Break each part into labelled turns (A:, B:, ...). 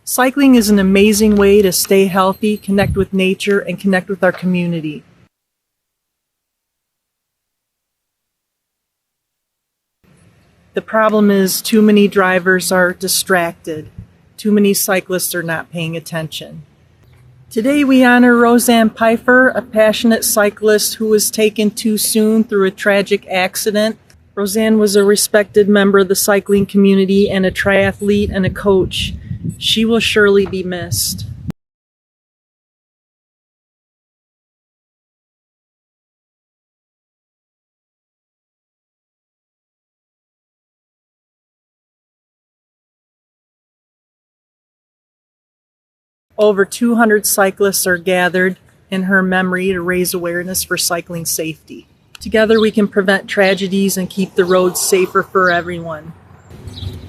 A: Cycling is an amazing way to stay healthy, connect with nature, and connect with our community. The problem is too many drivers are distracted. Too many cyclists are not paying attention. Today we honor Roseann Peiffer, a passionate cyclist who was taken too soon through a tragic accident. Roseann was a respected member of the cycling community and a triathlete and a coach. She will surely be missed. Over 200 cyclists are gathered in her memory to raise awareness for cycling safety. Together we can prevent tragedies and keep the roads safer for everyone.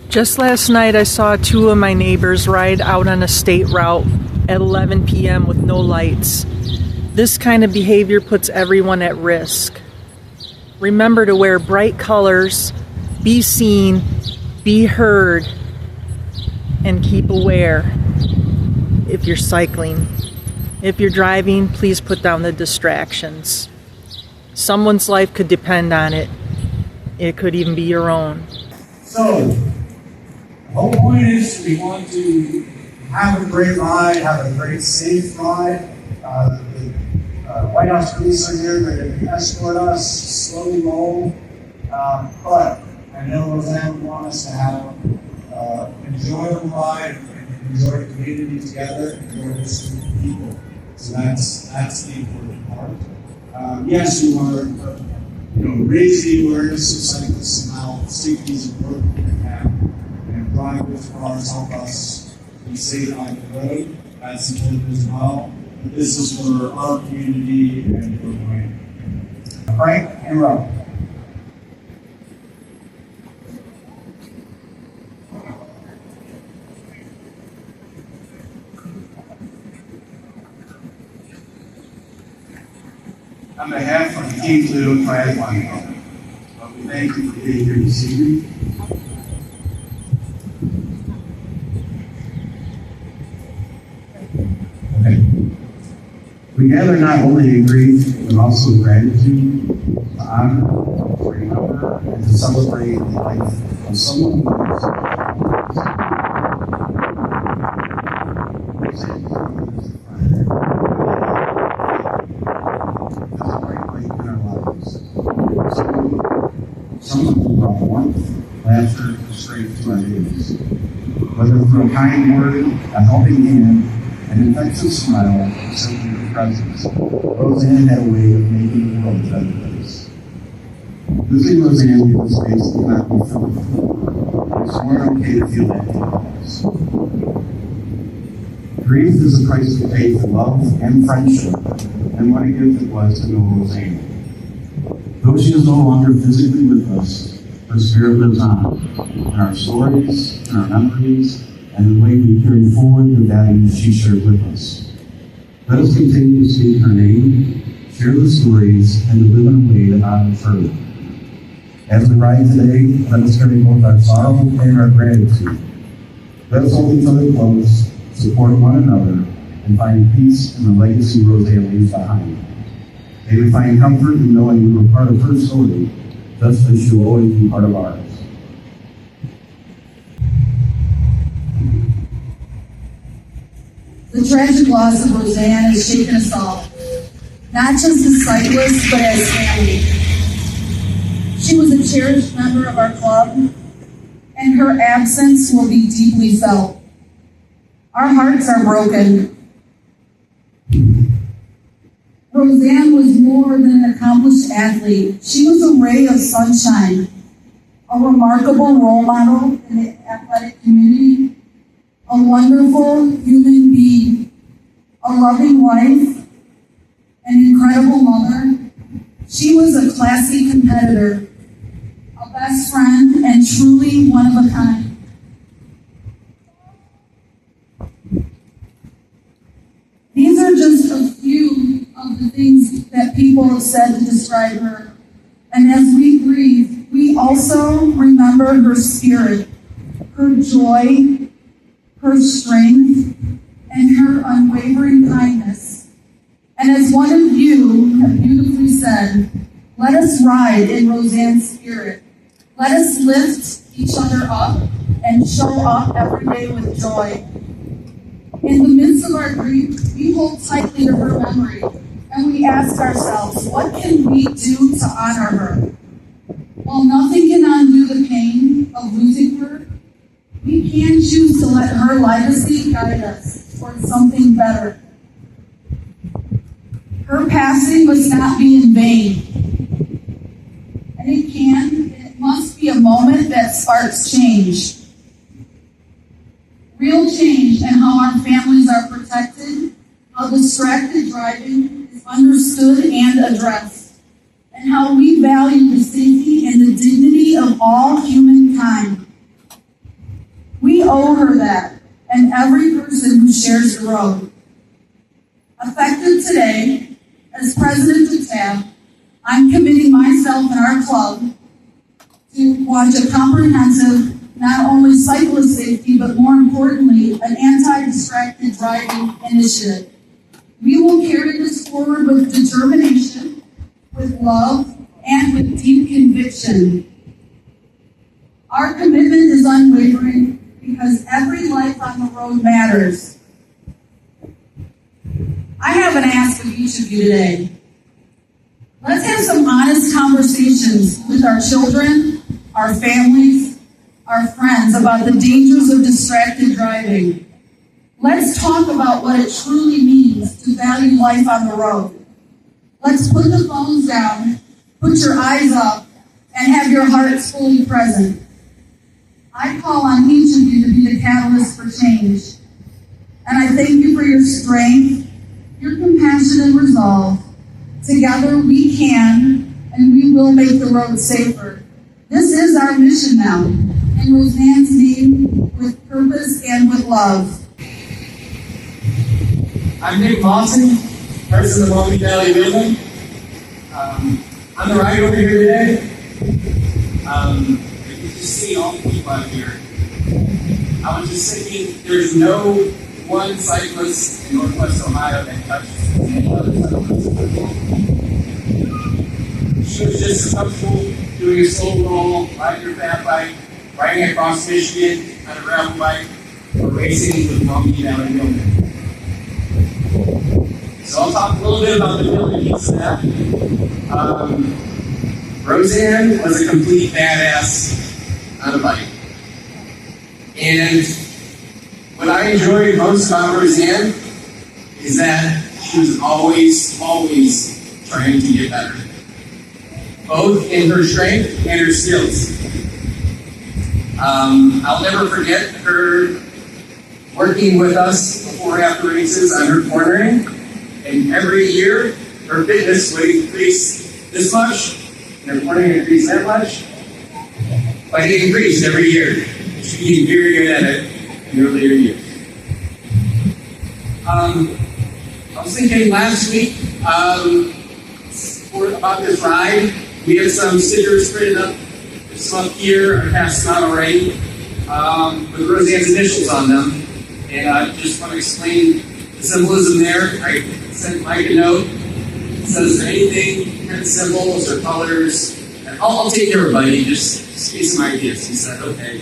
A: Just last night I saw two of my neighbors ride out on a state route at 11 p.m. with no lights. This kind of behavior puts everyone at risk. Remember to wear bright colors, be seen, be heard, and keep aware if you're cycling. If you're driving, please put down the distractions. Someone's life could depend on it. It could even be your own.
B: So, the whole point is we want to have a great ride, have a great safe ride. The Whitehouse police are here, they're going to escort us, slowly roll. But I know Roseann wants us to have an enjoyable ride and enjoy the community together, enjoy this group of people. So that's the important part. Yes, we want to raise the awareness of cyclists and how safety is important and drive with cars help us be safe on the road. That's important as well. But this is for our community and for mine. Frank and Rob. On behalf of the Team Toledo Triathlon Club, we thank you for being here this evening. We gather not only in grief, but also in gratitude, to honor, to remember, and to celebrate the life of someone who someone who brought warmth, laughter, and strength to our days. Whether through a kind word, a helping hand, an infectious smile, or simply her presence, Roseann had a way of making the world a better place. Losing Roseann gave us space to not be filled with hope. It's more okay to feel that impulse. Grief is a price we pay for love and friendship, and what a gift it was to know Roseann. Though she is no longer physically with us, her spirit lives on in our stories, in our memories, and the way we carry forward the values she shared with us. Let us continue to speak her name, share the stories, and to live in a way that honors her. As we ride today, let us carry both our sorrow and our gratitude. Let us hold each other close, support one another, and find peace in the legacy Roseann leaves behind. May we find comfort in knowing we were part of her story, just as she will always be part of ours.
C: The tragic loss of Roseann has shaken us all, not just as cyclists, but as family. She was a cherished member of our club, and her absence will be deeply felt. Our hearts are broken. Roseann was more than an accomplished athlete. She was a ray of sunshine, a remarkable role model in the athletic community, a wonderful human being, a loving wife, an incredible mother. She was a classy competitor, a best friend, and truly one of a kind. These are just a few of the things that people have said to describe her. And as we grieve, we also remember her spirit, her joy, her strength, unwavering kindness. And as one of you have beautifully said, let us ride in Rosann's spirit. Let us lift each other up and show up every day with joy. In the midst of our grief, we hold tightly to her memory, and we ask ourselves, what can we do to honor her? While nothing can undo the pain of losing her, we can choose to let her legacy guide us towards something better. Her passing must not be in vain. And it must be a moment that sparks change. Real change in how our families are protected, how distracted driving is understood and addressed, and how we value the safety and the dignity of all humankind. We owe her that, and every person who shares the road. Effective today, as president of TAB, I'm committing myself and our club to launch a comprehensive, not only cyclist safety, but more importantly, an anti-distracted driving initiative. We will carry this forward with determination, with love, and with deep conviction. Our commitment is unwavering because every life on the road matters. I have an ask of each of you today. Let's have some honest conversations with our children, our families, our friends about the dangers of distracted driving. Let's talk about what it truly means to value life on the road. Let's put the phones down, put your eyes up, and have your hearts fully present. I call on each of you to be the catalyst for change. And I thank you for your strength, your compassion and resolve. Together we can, and we will make the road safer. This is our mission now, in Rosann's name, with purpose and with love.
B: I'm Nick Mawson, president of Long Valley Wheelmen. On the ride over here today, you can just see all the people out here. I was just thinking, there's no one cyclist in Northwest Ohio that touches any other cyclist. She was just comfortable doing a slow roll, riding her fat bike, riding across Michigan on a gravel bike, or racing with Long Valley Wheelmen. So I'll talk a little bit about the building piece of that. Roseann was a complete badass on a bike. And what I enjoyed most about Roseann is that she was always trying to get better. Both in her strength and her skills. I'll never forget her working with us before and after races on her cornering. And every year, her fitness would increase this much, and her cornering increased that much. But it increased every year. She became very good at it in earlier years. I was thinking last week about this ride. We have some stickers printed up. There's some up here. I passed them out already with Rosann's initials on them. And I just want to explain the symbolism there. I sent Mike a note. It says anything, kind of symbols or colors. And I'll take everybody, just give some ideas. He said, okay.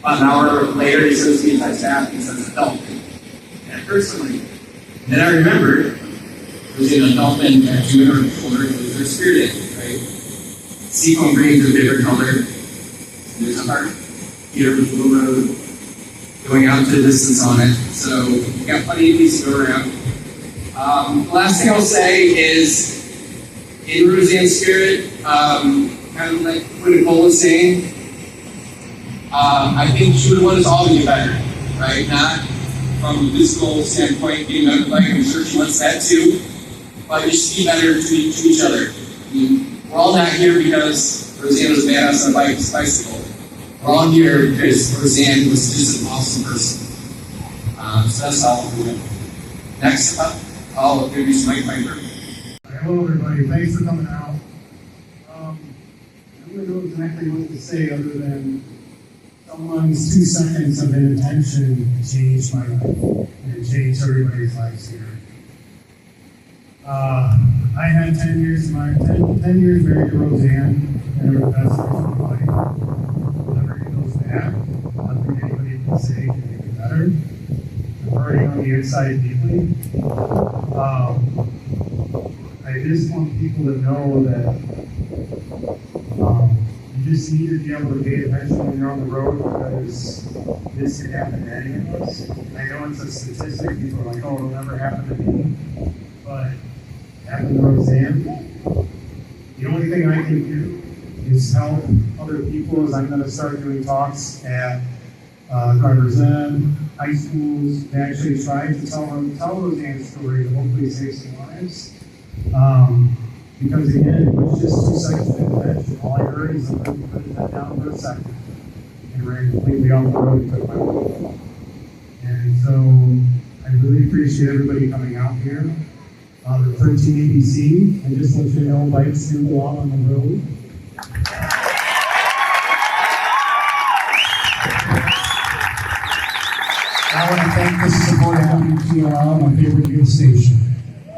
B: About an hour later, he sends me my staff. He says, a dolphin. And at first, I'm like, then I remembered it was in a dolphin tattoo on her shoulder. It was her spirit animal, right? Seafoam green's a different color. There's a heart here with a little road going out to the distance on it. So we've got plenty of pieces to go around. The last thing I'll say is, in Rosann's spirit, kind of like what Nicole was saying, I think she would want us all to get better, right? Not from a physical standpoint, getting better bike. I'm sure she wants that too, but just be better to each other. I mean, we're all not here because Roseann was a badass on a bicycle. We're all here because Roseann was just an awesome person. So that's all we're doing. Next up, I'll introduce Mike Piper.
D: Hello, everybody. Thanks for coming out. I don't really know exactly what to say other than tell someone's 2 seconds of inattention changed my life, and it changed everybody's lives here. I had 10 years married to Roseann, and they were the best years of my life. Whenever it goes back, nothing anybody can say can make it better. I'm hurting on the inside deeply. I just want people to know that you just need to be able to pay attention when you're on the road, because this can happen to any of us. I know it's a statistic, people are like, oh, it'll never happen to me, but it happened to Roseann. The only thing I can do is help other people, as I'm going to start doing talks at driver's ed, high schools, to actually try to tell Roseann's story to hopefully save some lives. Because again, it was just 2 seconds of inattention. All I heard is somebody put that down for a second and ran completely off the road and took my life. And so I really appreciate everybody coming out here. The 13 ABC, and just let you know, bikes do go out on the road. I want to thank the support of WTLL, my favorite news station.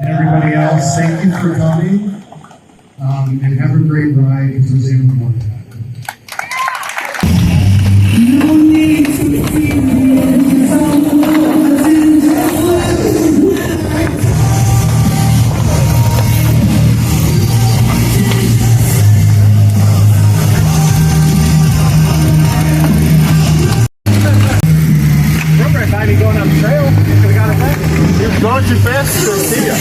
D: And everybody else, thank you for coming. And have a great ride at Roseann Memorial.
B: Going on the trail, we got it back. You're going too fast to see you.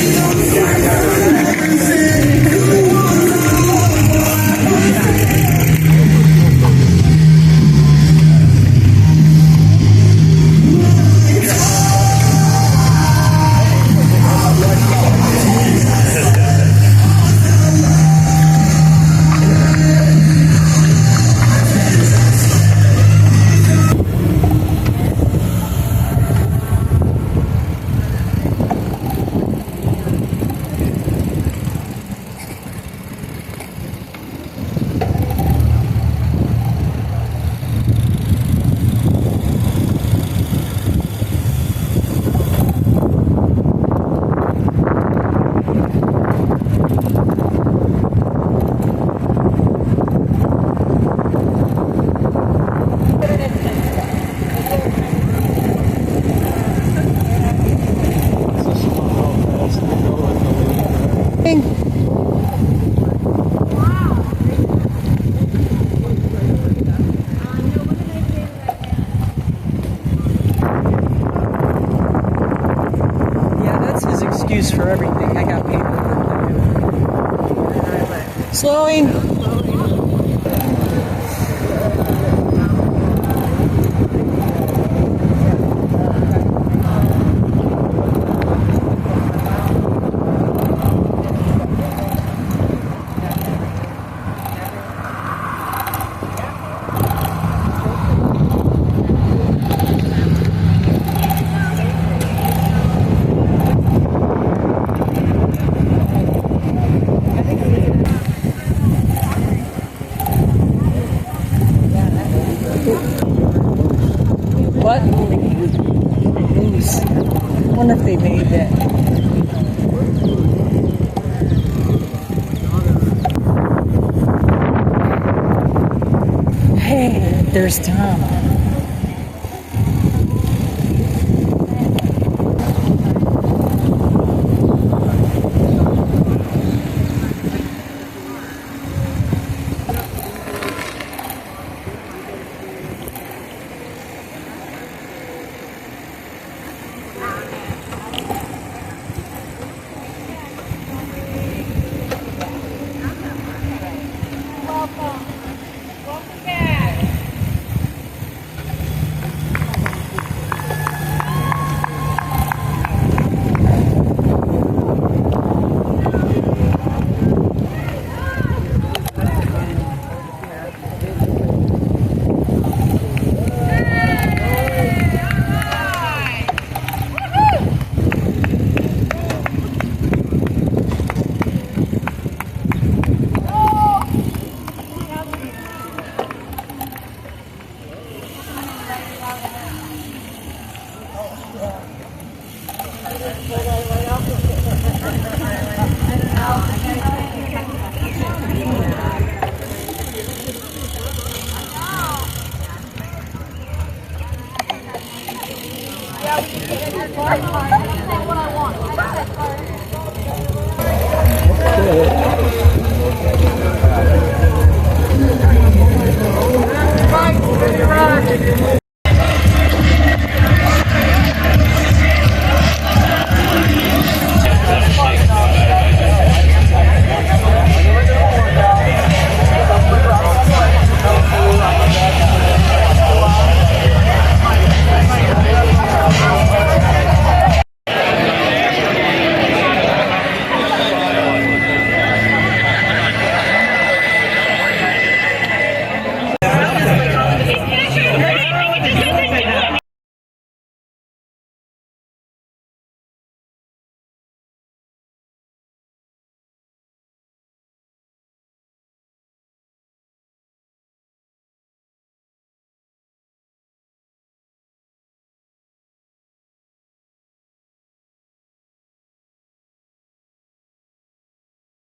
A: For everything. I got paperwork to do. Slowing. What? Moose. I wonder if they made that. Hey, there's Tom.